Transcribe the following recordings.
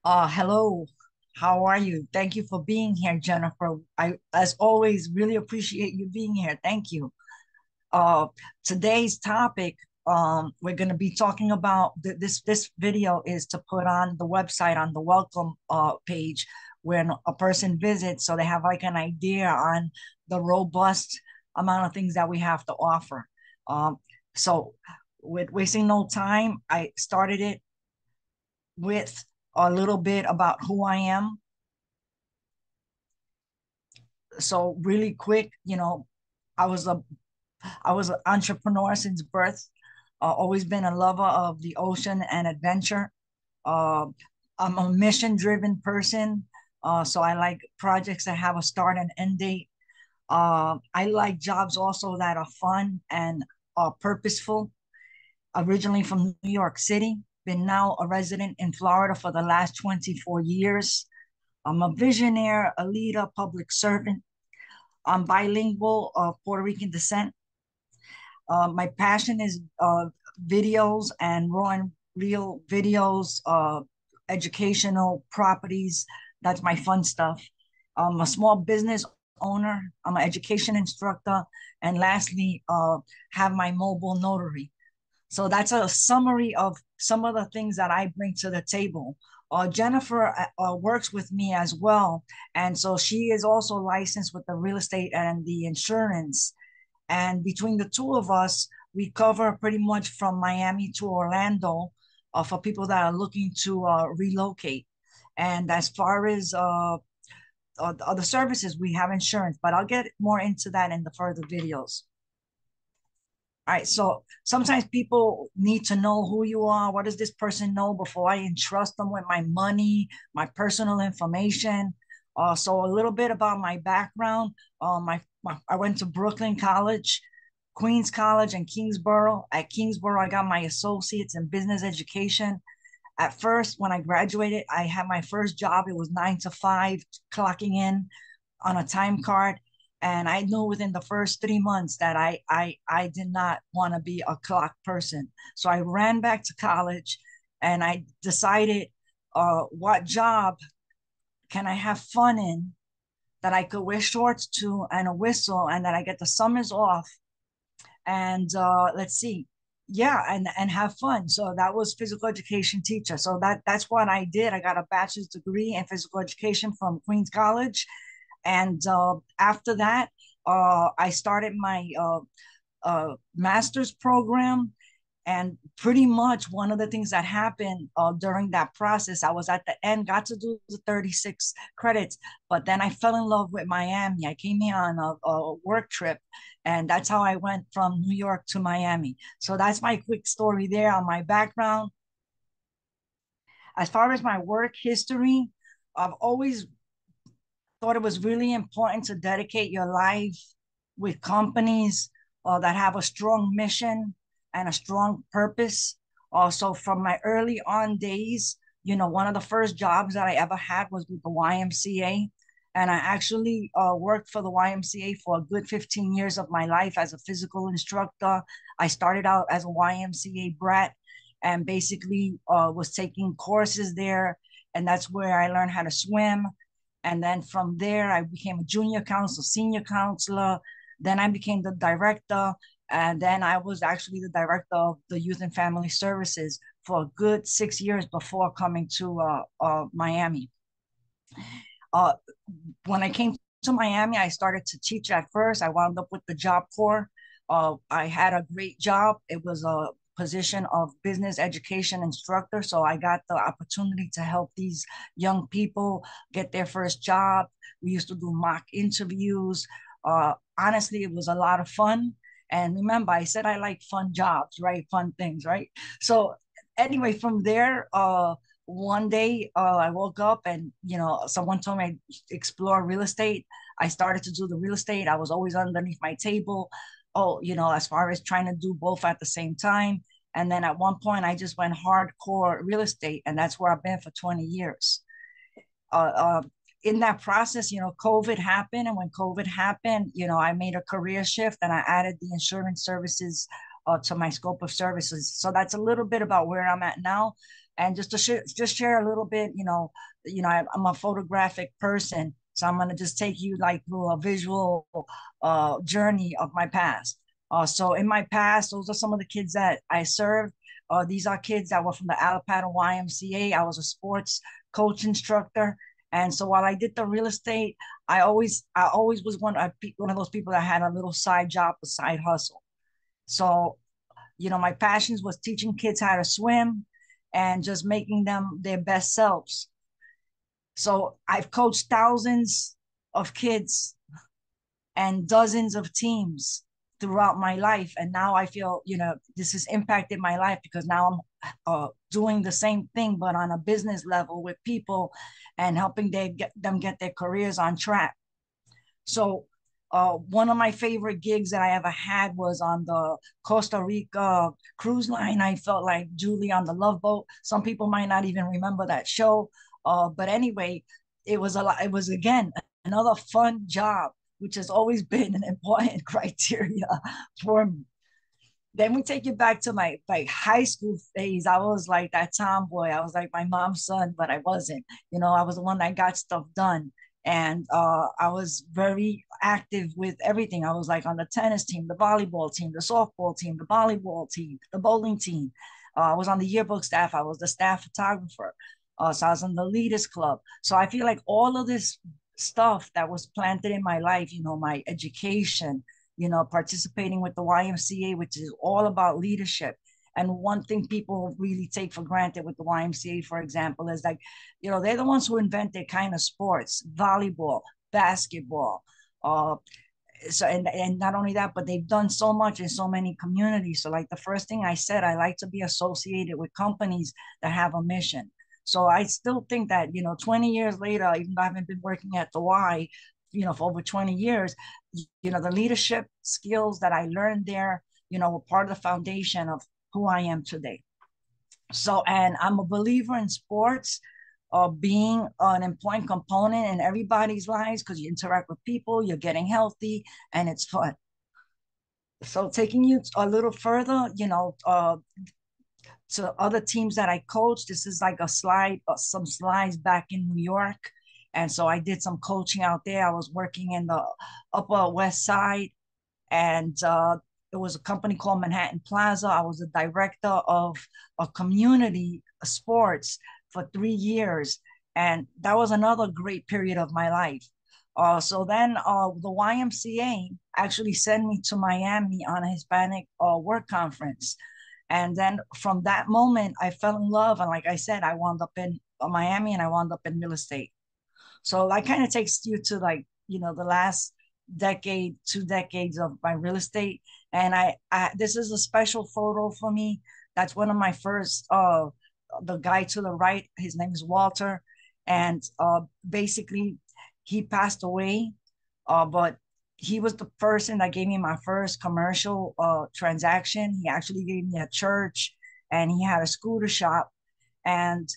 Hello, how are you? Thank you for being here, Jennifer. As always, really appreciate you being here. Thank you. Uh, Today's topic, we're going to be talking about this video is to put on the website on the welcome page when a person visits, so they have like an idea on the robust amount of things that we have to offer. Um, so, with wasting no time, I started it with a little bit about who I am. So really quick, I was a I was an entrepreneur since birth. Always been a lover of the ocean and adventure. Uh, I'm a mission-driven person, so I like projects that have a start and end date. I like jobs also that are fun and purposeful. Originally from New York City, been now a resident in Florida for the last 24 years. I'm a visionary, a leader, public servant. I'm bilingual of Puerto Rican descent. My passion is videos and raw and real videos, educational properties. That's my fun stuff. I'm a small business owner. I'm an education instructor. And lastly, have my mobile notary. So that's a summary of some of the things that I bring to the table. Jennifer works with me as well. And so she is also licensed with the real estate and the insurance. And between the two of us, we cover pretty much from Miami to Orlando for people that are looking to relocate. And as far as other services, we have insurance, but I'll get more into that in the further videos. All right, so sometimes people need to know who you are. What does this person know before I entrust them with my money, my personal information? So a little bit about my background. I went to Brooklyn College, Queens College, and Kingsborough. At Kingsborough, I got my associates in business education. At first, when I graduated, I had my first job. It was 9 to 5, clocking in on a time card. And I knew within the first 3 months that I did not want to be a clock person. So I ran back to college and I decided what job can I have fun in that I could wear shorts to and a whistle and that I get the summers off and let's see, yeah, and have fun. So that was physical education teacher. So that's what I did. I got a bachelor's degree in physical education from Queens College, and after that, I started my master's program. And pretty much one of the things that happened during that process, I was at the end, got to do the 36 credits, but then I fell in love with Miami. I came here on a work trip, and that's how I went from New York to Miami. So that's my quick story there on my background. As far as my work history, I've always thought it was really important to dedicate your life with companies that have a strong mission and a strong purpose. Also, from my early on days, one of the first jobs that I ever had was with the YMCA. And I actually worked for the YMCA for a good 15 years of my life as a physical instructor. I started out as a YMCA brat and basically was taking courses there. And that's where I learned how to swim. And then from there, I became a junior counselor, senior counselor. Then I became the director. And then I was actually the director of the Youth and Family Services for a good 6 years before coming to Miami. Uh, when I came to Miami, I started to teach at first. I wound up with the Job Corps. I had a great job. It was a position of business education instructor. So I got the opportunity to help these young people get their first job. We used to do mock interviews. Honestly, it was a lot of fun. And remember, I said I like fun jobs, right? Fun things, right? So anyway, from there, one day I woke up and someone told me I'd explore real estate. I started to do the real estate. I was always underneath my table. Oh, as far as trying to do both at the same time. And then at one point I just went hardcore real estate, and that's where I've been for 20 years. Uh, uh, in that process, COVID happened. And when COVID happened, I made a career shift and I added the insurance services to my scope of services. So that's a little bit about where I'm at now. And just to share a little bit, I'm a photographic person, so I'm gonna just take you like through a visual journey of my past. So in my past, those are some of the kids that I served. These are kids that were from the Alapata YMCA. I was a sports coach instructor. And so while I did the real estate, I always was one of those people that had a little side job, a side hustle. So, my passions was teaching kids how to swim and just making them their best selves. So I've coached thousands of kids and dozens of teams throughout my life. And now I feel, this has impacted my life because now I'm doing the same thing, but on a business level with people and helping them get their careers on track. So one of my favorite gigs that I ever had was on the Costa Rica cruise line. I felt like Julie on the Love Boat. Some people might not even remember that show. But anyway, it was a lot. It was again another fun job, which has always been an important criteria for me. Then we take it back to my like high school phase. I was like that tomboy. I was like my mom's son, but I wasn't. I was the one that got stuff done. And I was very active with everything. I was like on the tennis team, the volleyball team, the softball team, the volleyball team, the bowling team. I was on the yearbook staff. I was the staff photographer. So I was in the leaders club. So I feel like all of this stuff that was planted in my life, my education, participating with the YMCA, which is all about leadership. And one thing people really take for granted with the YMCA, for example, is like, they're the ones who invented kind of sports, volleyball, basketball. And not only that, but they've done so much in so many communities. So like the first thing I said, I like to be associated with companies that have a mission. So I still think that, 20 years later, even though I haven't been working at the Y, for over 20 years, the leadership skills that I learned there, were part of the foundation of who I am today. So, and I'm a believer in sports being an important component in everybody's lives because you interact with people, you're getting healthy, and it's fun. So, taking you a little further, to other teams that I coached, this is like a slide, some slides back in New York. And so I did some coaching out there. I was working in the Upper West Side, and it was a company called Manhattan Plaza. I was the director of a community sports for 3 years, and that was another great period of my life. So then the YMCA actually sent me to Miami on a Hispanic work conference. And then from that moment, I fell in love. And like I said, I wound up in Miami and I wound up in real estate. So that kind of takes you to like, the last decade, 2 decades of my real estate. And I this is a special photo for me. That's one of my first, the guy to the right, his name is Walter. And basically he passed away, but he was the person that gave me my first commercial transaction. He actually gave me a church and he had a scooter shop. And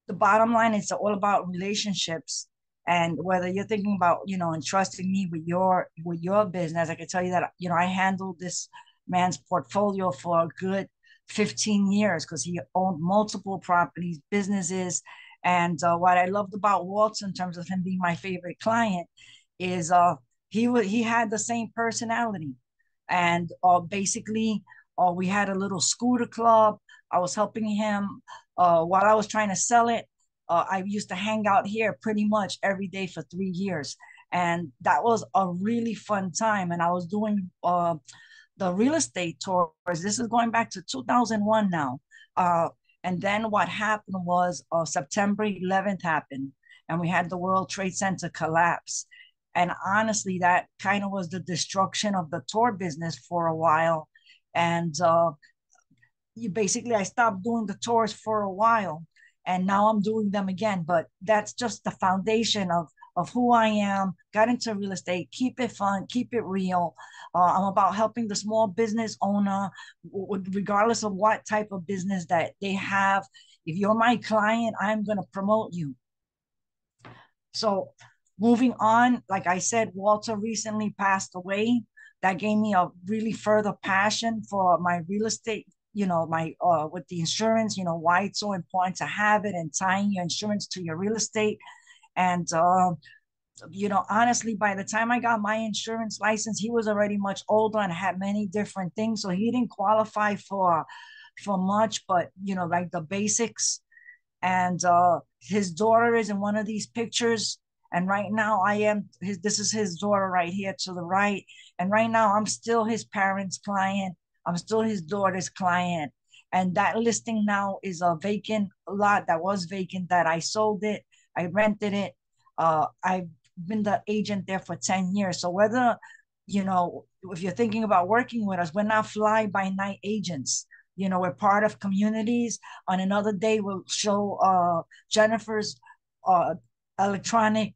the bottom line is all about relationships. And whether you're thinking about, entrusting me with your business, I can tell you that, I handled this man's portfolio for a good 15 years because he owned multiple properties, businesses. And what I loved about Waltz in terms of him being my favorite client is he had the same personality. And basically we had a little scooter club. I was helping him while I was trying to sell it. I used to hang out here pretty much every day for 3 years. And that was a really fun time. And I was doing the real estate tours. This is going back to 2001 now. And then what happened was September 11th happened, and we had the World Trade Center collapse. And honestly, that kind of was the destruction of the tour business for a while. And I stopped doing the tours for a while, and now I'm doing them again. But that's just the foundation of who I am. Got into real estate, keep it fun, keep it real. I'm about helping the small business owner, regardless of what type of business that they have. If you're my client, I'm going to promote you. So moving on, like I said, Walter recently passed away. that gave me a really further passion for my real estate, my with the insurance, why it's so important to have it and tying your insurance to your real estate. And honestly, by the time I got my insurance license, he was already much older and had many different things. So he didn't qualify for much, but like the basics. And his daughter is in one of these pictures. And right now I am his, this is his daughter right here to the right. And right now I'm still his parents' client. I'm still his daughter's client. And that listing now is a vacant lot that was vacant that I sold it. I rented it. I've been the agent there for 10 years. So whether, if you're thinking about working with us, we're not fly by night agents. We're part of communities. On another day, we'll show Jennifer's uh, electronic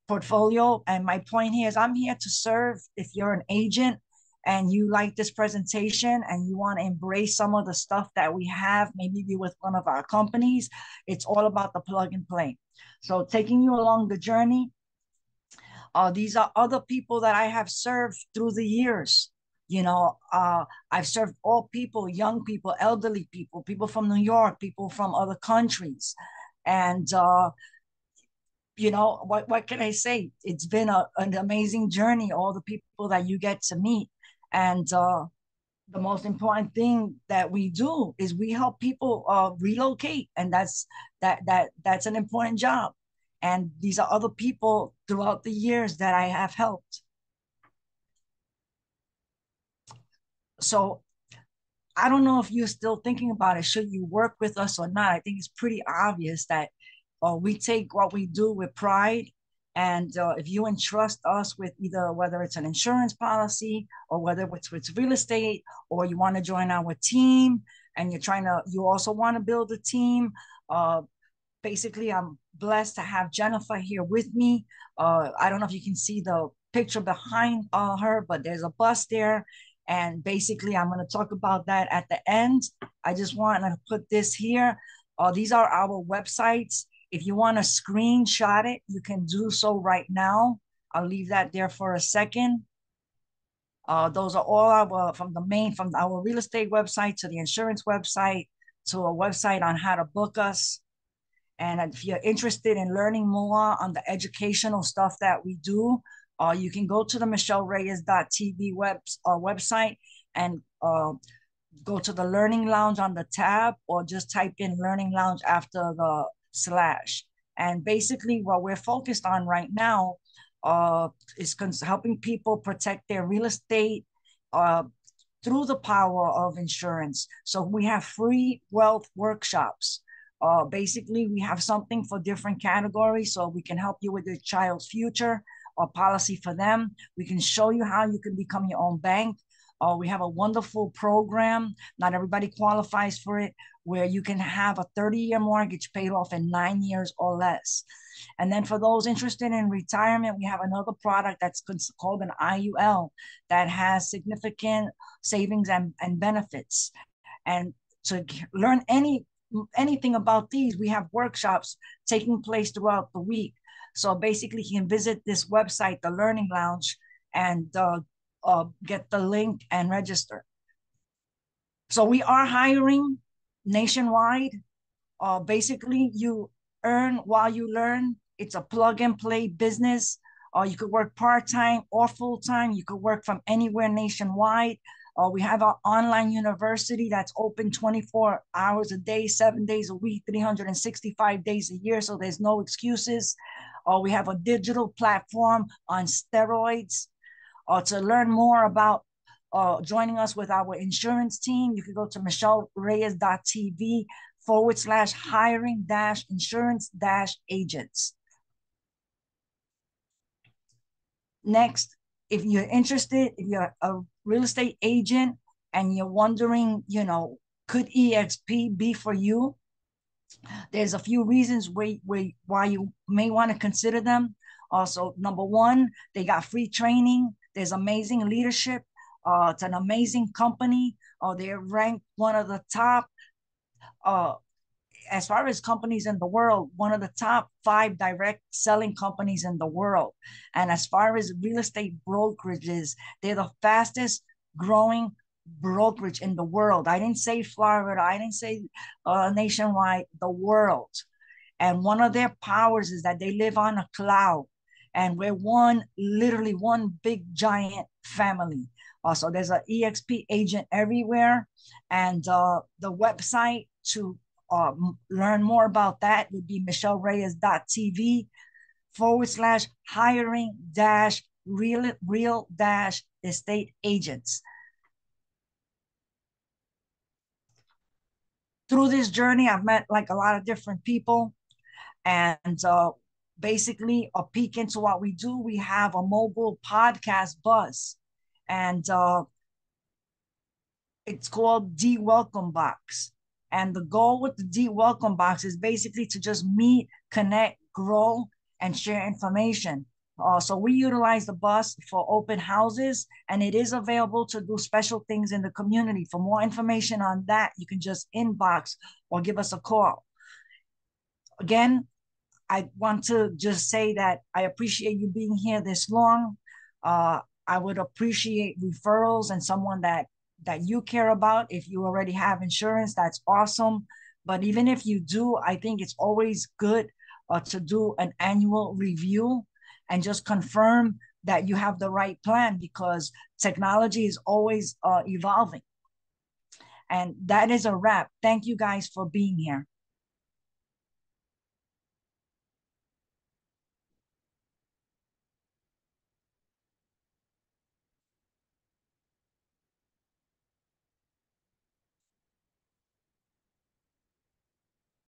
portfolio. And my point here is I'm here to serve. If you're an agent and you like this presentation and you want to embrace some of the stuff that we have, maybe be with one of our companies, it's all about the plug and play. So taking you along the journey, these are other people that I have served through the years. I've served all people, young people, elderly people, people from New York, people from other countries. And, what can I say? It's been an amazing journey, all the people that you get to meet. And the most important thing that we do is we help people relocate. And that's an important job. And these are other people throughout the years that I have helped. So I don't know if you're still thinking about it. Should you work with us or not? I think it's pretty obvious that we take what we do with pride. And if you entrust us with either whether it's an insurance policy or whether it's real estate, or you want to join our team and you also want to build a team, basically, I'm blessed to have Jennifer here with me. I don't know if you can see the picture behind her, but there's a bus there. And basically, I'm going to talk about that at the end. I just want to put this here. These are our websites. If you want to screenshot it, you can do so right now. I'll leave that there for a second. Those are all from our real estate website to the insurance website to a website on how to book us. And if you're interested in learning more on the educational stuff that we do, you can go to the michellereyes.tv website and go to the Learning Lounge on the tab, or just type in Learning Lounge after the slash. And basically what we're focused on right now is helping people protect their real estate through the power of insurance. So we have free wealth workshops. Basically, we have something for different categories, so we can help you with your child's future or policy for them. We can show you how you can become your own bank. We have a wonderful program. Not everybody qualifies for it, where you can have a 30-year mortgage paid off in 9 years or less. And then for those interested in retirement, we have another product that's called an IUL that has significant savings and benefits. And to learn anything about these, we have workshops taking place throughout the week. So basically, you can visit this website, the Learning Lounge, and get the link and register. So we are hiring nationwide. Basically, you earn while you learn. It's a plug and play business. You could work part-time or full-time. You could work from anywhere nationwide. We have our online university that's open 24 hours a day, 7 days a week, 365 days a year. So there's no excuses. We have a digital platform on steroids. To learn more about joining us with our insurance team, you can go to michellereyes.tv/hiring-insurance-agents. Next, if you're interested, if you're a real estate agent and you're wondering, could EXP be for you? There's a few reasons why you may want to consider them. Also, number one, they got free training. There's amazing leadership. It's an amazing company. They're ranked one of the top as far as companies in the world, one of the top five direct selling companies in the world. And as far as real estate brokerages, they're the fastest growing brokerage in the world. I didn't say Florida, I didn't say nationwide, the world. And one of their powers is that they live on a cloud. And we're one, literally one big giant family. So there's an EXP agent everywhere. And the website to learn more about that would be michellereyes.tv / hiring dash real dash estate agents. Through this journey, I've met like a lot of different people. And basically, a peek into what we do, we have a mobile podcast buzz. And it's called D Welcome Box. And the goal with the D Welcome Box is basically to just meet, connect, grow, and share information. So we utilize the bus for open houses, and it is available to do special things in the community. For more information on that, you can just inbox or give us a call. Again, I want to just say that I appreciate you being here this long. I would appreciate referrals and someone that you care about. If you already have insurance, that's awesome. But even if you do, I think it's always good to do an annual review and just confirm that you have the right plan, because technology is always evolving. And that is a wrap. Thank you guys for being here.